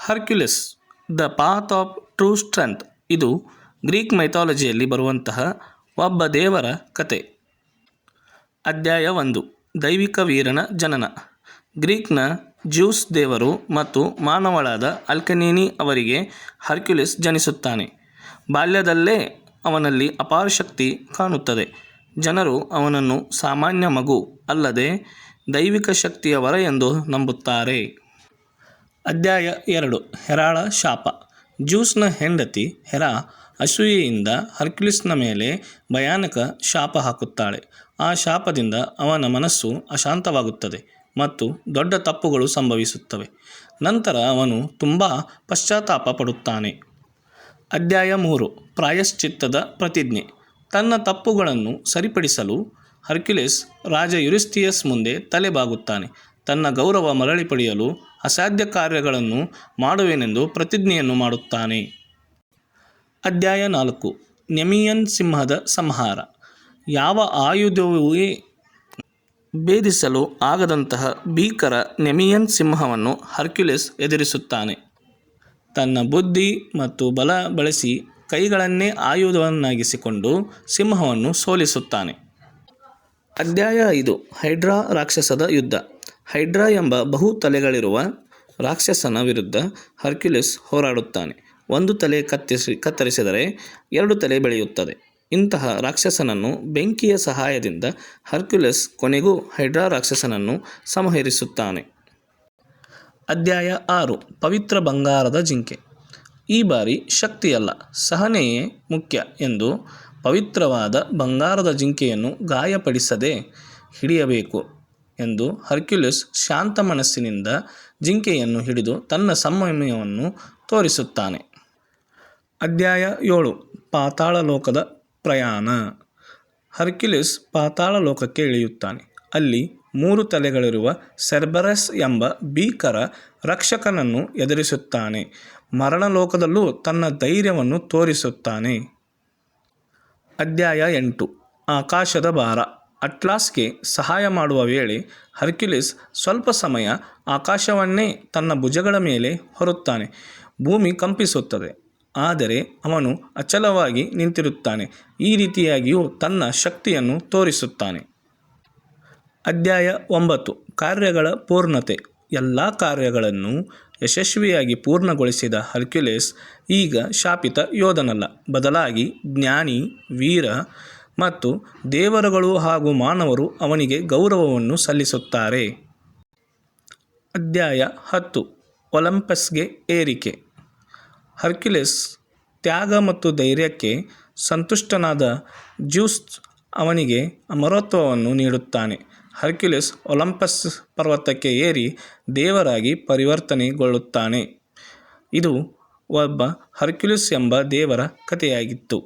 ಹರ್ಕ್ಯುಲಿಸ್ the path of true strength. ಇದು Greek ಮೈಥಾಲಜಿಯಲ್ಲಿ ಬರುವಂತಹ ಒಬ್ಬ ದೇವರ ಕತೆ. ಅಧ್ಯಾಯ 1. ದೈವಿಕ ವೀರನ ಜನನ. ಗ್ರೀಕ್ನ ಜ್ಯೂಸ್ ದೇವರು ಮತ್ತು ಮಾನವಳಾದ ಅಲ್ಕೆನೇನಿ ಅವರಿಗೆ ಹರ್ಕ್ಯುಲಿಸ್ ಜನಿಸುತ್ತಾನೆ. ಬಾಲ್ಯದಲ್ಲೇ ಅವನಲ್ಲಿ ಅಪಾರ ಶಕ್ತಿ ಕಾಣುತ್ತದೆ. ಜನರು ಅವನನ್ನು ಸಾಮಾನ್ಯ ಮಗು ಅಲ್ಲದೆ ದೈವಿಕ ಶಕ್ತಿಯ ವರ ಎಂದು ನಂಬುತ್ತಾರೆ. ಅಧ್ಯಾಯ 2. ಹೆರಾಳ ಶಾಪ. ಜ್ಯೂಸ್ನ ಹೆಂಡತಿ ಹೆರಾ ಅಸೂಯೆಯಿಂದ ಹರ್ಕ್ಯುಲಿಸ್ನ ಮೇಲೆ ಭಯಾನಕ ಶಾಪ ಹಾಕುತ್ತಾಳೆ. ಆ ಶಾಪದಿಂದ ಅವನ ಮನಸ್ಸು ಅಶಾಂತವಾಗುತ್ತದೆ ಮತ್ತು ದೊಡ್ಡ ತಪ್ಪುಗಳು ಸಂಭವಿಸುತ್ತವೆ. ನಂತರ ಅವನು ತುಂಬ ಪಶ್ಚಾತ್ತಾಪ ಪಡುತ್ತಾನೆ. ಅಧ್ಯಾಯ 3. ಪ್ರಾಯಶ್ಚಿತ್ತದ ಪ್ರತಿಜ್ಞೆ. ತನ್ನ ತಪ್ಪುಗಳನ್ನು ಸರಿಪಡಿಸಲು ಹರ್ಕ್ಯುಲಿಸ್ ರಾಜ ಯುರಿಸ್ತಿಯಸ್ ಮುಂದೆ ತಲೆಬಾಗುತ್ತಾನೆ. ತನ್ನ ಗೌರವ ಮರಳಿ ಪಡೆಯಲು ಅಸಾಧ್ಯ ಕಾರ್ಯಗಳನ್ನು ಮಾಡುವೆನೆಂದು ಪ್ರತಿಜ್ಞೆಯನ್ನು ಮಾಡುತ್ತಾನೆ. ಅಧ್ಯಾಯ 4. ನೆಮಿಯನ್ ಸಿಂಹದ ಸಂಹಾರ. ಯಾವ ಆಯುಧವೂ ಭೇದಿಸಲು ಆಗದಂತಹ ಭೀಕರ ನೆಮಿಯನ್ ಸಿಂಹವನ್ನು ಹರ್ಕ್ಯುಲಿಸ್ ಎದುರಿಸುತ್ತಾನೆ. ತನ್ನ ಬುದ್ಧಿ ಮತ್ತು ಬಲ ಬಳಸಿ ಕೈಗಳನ್ನೇ ಆಯುಧವನ್ನಾಗಿಸಿಕೊಂಡು ಸಿಂಹವನ್ನು ಸೋಲಿಸುತ್ತಾನೆ. ಅಧ್ಯಾಯ 5. ಹೈಡ್ರಾ ರಾಕ್ಷಸದ ಯುದ್ಧ. ಹೈಡ್ರಾ ಎಂಬ ಬಹು ತಲೆಗಳಿರುವ ರಾಕ್ಷಸನ ವಿರುದ್ಧ ಹರ್ಕ್ಯುಲಿಸ್ ಹೋರಾಡುತ್ತಾನೆ. ಒಂದು ತಲೆ ಕತ್ತರಿಸಿದರೆ 2 ತಲೆ ಬೆಳೆಯುತ್ತದೆ. ಇಂತಹ ರಾಕ್ಷಸನನ್ನು ಬೆಂಕಿಯ ಸಹಾಯದಿಂದ ಹರ್ಕ್ಯುಲಿಸ್ ಕೊನೆಗೂ ಹೈಡ್ರಾ ರಾಕ್ಷಸನನ್ನು ಸಂಹರಿಸುತ್ತಾನೆ. ಅಧ್ಯಾಯ 6. ಪವಿತ್ರ ಬಂಗಾರದ ಜಿಂಕೆ. ಈ ಬಾರಿ ಶಕ್ತಿಯಲ್ಲ, ಸಹನೆಯೇ ಮುಖ್ಯ ಎಂದು ಪವಿತ್ರವಾದ ಬಂಗಾರದ ಜಿಂಕೆಯನ್ನು ಗಾಯಪಡಿಸದೆ ಹಿಡಿಯಬೇಕು ಎಂದು ಹರ್ಕ್ಯುಲಿಸ್ ಶಾಂತ ಮನಸ್ಸಿನಿಂದ ಜಿಂಕೆಯನ್ನು ಹಿಡಿದು ತನ್ನ ಸಂಯಮವನ್ನು ತೋರಿಸುತ್ತಾನೆ. ಅಧ್ಯಾಯ 7. ಪಾತಾಳ ಲೋಕದ ಪ್ರಯಾಣ. ಹರ್ಕ್ಯುಲಿಸ್ ಪಾತಾಳ ಲೋಕಕ್ಕೆ ಇಳಿಯುತ್ತಾನೆ. ಅಲ್ಲಿ 3 ತಲೆಗಳಿರುವ ಸೆರ್ಬರಸ್ ಎಂಬ ಭೀಕರ ರಕ್ಷಕನನ್ನು ಎದುರಿಸುತ್ತಾನೆ. ಮರಣಲೋಕದಲ್ಲೂ ತನ್ನ ಧೈರ್ಯವನ್ನು ತೋರಿಸುತ್ತಾನೆ. ಅಧ್ಯಾಯ 8. ಆಕಾಶದ ಭಾರ. ಅಟ್ಲಾಸ್ಗೆ ಸಹಾಯ ಮಾಡುವ ವೇಳೆ ಹರ್ಕ್ಯುಲಿಸ್ ಸ್ವಲ್ಪ ಸಮಯ ಆಕಾಶವನ್ನೇ ತನ್ನ ಭುಜಗಳ ಮೇಲೆ ಹೊರುತ್ತಾನೆ. ಭೂಮಿ ಕಂಪಿಸುತ್ತದೆ, ಆದರೆ ಅವನು ಅಚಲವಾಗಿ ನಿಂತಿರುತ್ತಾನೆ. ಈ ರೀತಿಯಾಗಿಯೂ ತನ್ನ ಶಕ್ತಿಯನ್ನು ತೋರಿಸುತ್ತಾನೆ. ಅಧ್ಯಾಯ 9. ಕಾರ್ಯಗಳ ಪೂರ್ಣತೆ. ಎಲ್ಲ ಕಾರ್ಯಗಳನ್ನು ಯಶಸ್ವಿಯಾಗಿ ಪೂರ್ಣಗೊಳಿಸಿದ ಹರ್ಕ್ಯುಲಿಸ್ ಈಗ ಶಾಪಿತ ಯೋಧನಲ್ಲ, ಬದಲಾಗಿ ಜ್ಞಾನಿ, ವೀರ ಮತ್ತು ದೇವರುಗಳು ಹಾಗೂ ಮಾನವರು ಅವನಿಗೆ ಗೌರವವನ್ನು ಸಲ್ಲಿಸುತ್ತಾರೆ. ಅಧ್ಯಾಯ 10. ಒಲಿಂಪಸ್ಗೆ ಏರಿಕೆ. ಹರ್ಕ್ಯುಲಿಸ್ ತ್ಯಾಗ ಮತ್ತು ಧೈರ್ಯಕ್ಕೆ ಸಂತುಷ್ಟನಾದ ಜ್ಯೂಸ್ ಅವನಿಗೆ ಅಮರತ್ವವನ್ನು ನೀಡುತ್ತಾನೆ. ಹರ್ಕ್ಯುಲಿಸ್ ಒಲಿಂಪಸ್ ಪರ್ವತಕ್ಕೆ ಏರಿ ದೇವರಾಗಿ ಪರಿವರ್ತನೆಗೊಳ್ಳುತ್ತಾನೆ. ಇದು ಒಬ್ಬ ಹರ್ಕ್ಯುಲಿಸ್ ಎಂಬ ದೇವರ ಕಥೆಯಾಗಿತ್ತು.